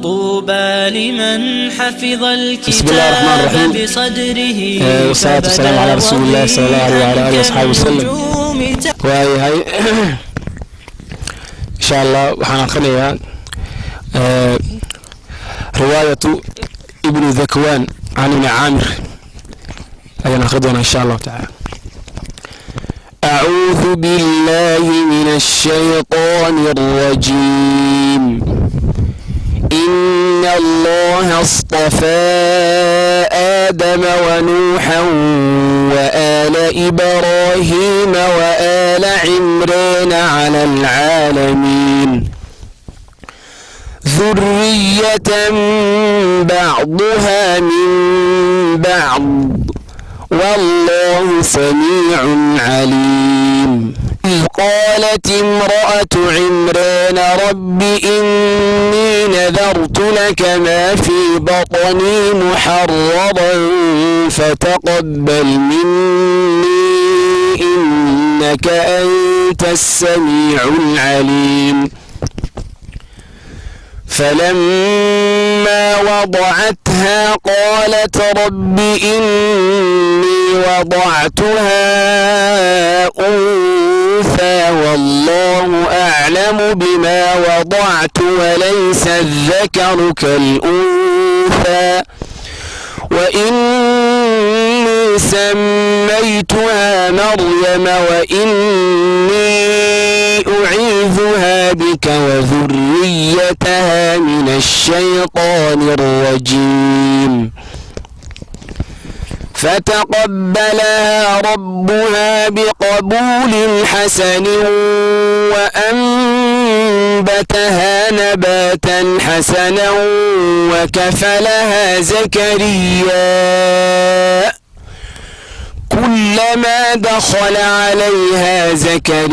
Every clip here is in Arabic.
طوبى لمن حفظ بسم الله الرحمن الكتاب الرحيم. بصدره والصلاة والسلام على رسول الله صلى الله عليه وعلى آله وصحبه وسلم. وهي إن شاء الله وحنا خليها رواية ابن ذكوان عن ابن عامر أي ناخذها إن شاء الله تعالى. أعوذ بالله من الشيطان الرجيم. إن الله اصطفى آدم ونوحا وآل إبراهيم وآل عمران على العالمين ذرية بعضها من بعض والله سميع عليم. إذ قالت امرأة عمران رب إني نذرت لك ما في بطني محررا فتقبل مني إنك أنت السميع العليم. فلما وضعتها قالت رب إني وضعتها أنثى والله أعلم بما وضعت وليس الذكر كالأنثى وإني سميتها مريم وإني أعيذها بك وذريتها من الشيطان الرجيم. فتقبلها ربها بقبول حسن وأنبتها نباتا حسنا وكفلها زكريا كلما دخل عليها زكرياء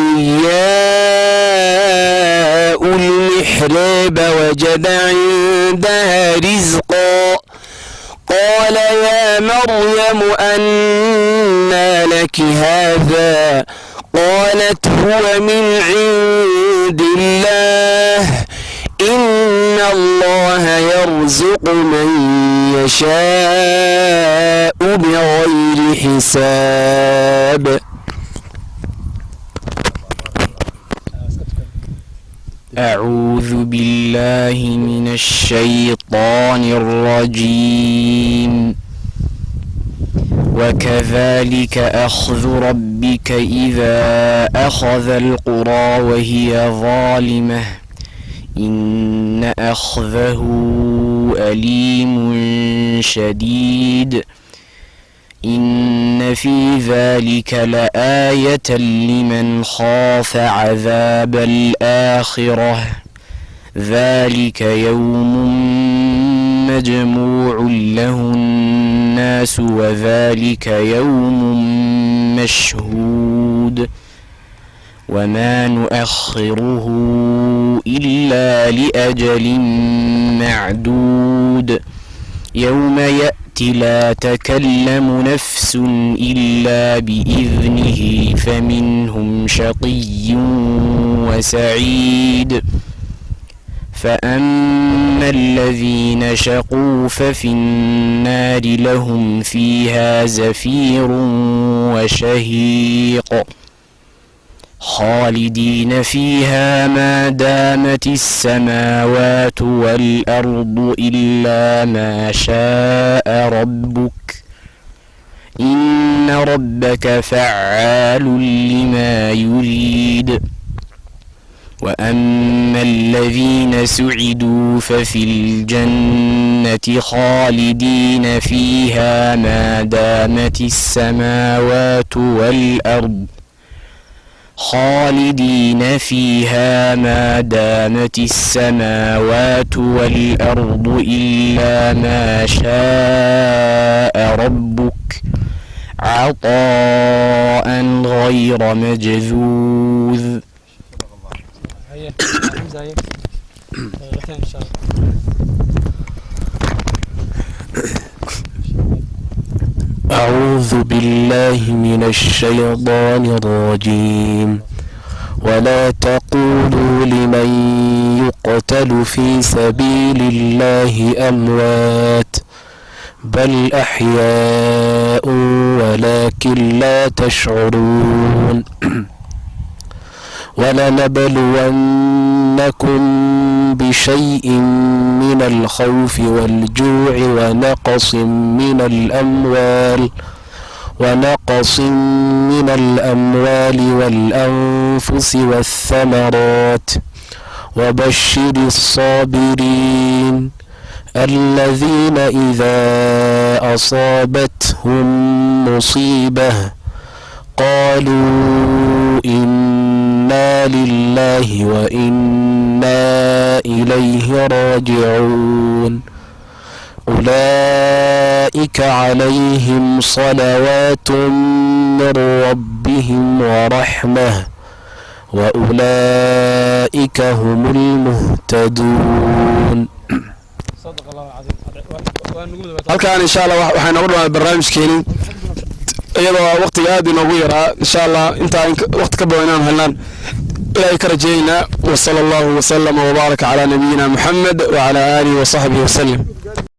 المحراب وجد عندها رزقا قال يا مريم أنى لك هذا قالت هو من عند الله إن الله يرزق من يشاء بغير حساب. أعوذ بالله من الشيطان الرجيم. وكذلك أخذ ربك إذا أخذ القرى وهي ظالمة إن أخذه أليم شديد. إن في ذلك لآية لمن خاف عذاب الآخرة ذلك يوم مجموع له الناس وذلك يوم مشهود وما نؤخره إلا لأجل معدود يوم يأتي لا تكلم نفس إلا بإذنه فمنهم شقي وسعيد. فأما الذين شقوا ففي النار لهم فيها زفير وشهيق خالدين فيها ما دامت السماوات والأرض إلا ما شاء ربك إن ربك فعال لما يريد. وأما الذين سعدوا ففي الجنة خالدين فيها ما دامت السماوات والأرض خالدين فيها ما دامت السماوات والأرض إلا ما شاء ربك عطاء غير مجذوذ. أعوذ بالله من الشيطان الرجيم. ولا تقولوا لمن يقتل في سبيل الله أموات بل أحياء ولكن لا تشعرون ولنبلونكم بشيء من الخوف والجوع ونقص من الأموال والأنفس والثمرات وبشر الصابرين الذين إذا أصابتهم مصيبة قالوا إنا لله وإنا إليه راجعون أولئك عليهم صلوات من ربهم ورحمة وأولئك هم المهتدون. صدق الله العظيم. halkaan insha Allah waxaan ugu dhawaanay barnaamijkeena iyadoo waqtiga aad inoogu yaraa insha Allah inta waqti ka badan inaan helnaan ilaahay ka rajeeyna wa sallallahu wa sallama wa baraka ala nabiyyina Muhammad wa ala alihi wa sahbihi wa sallam.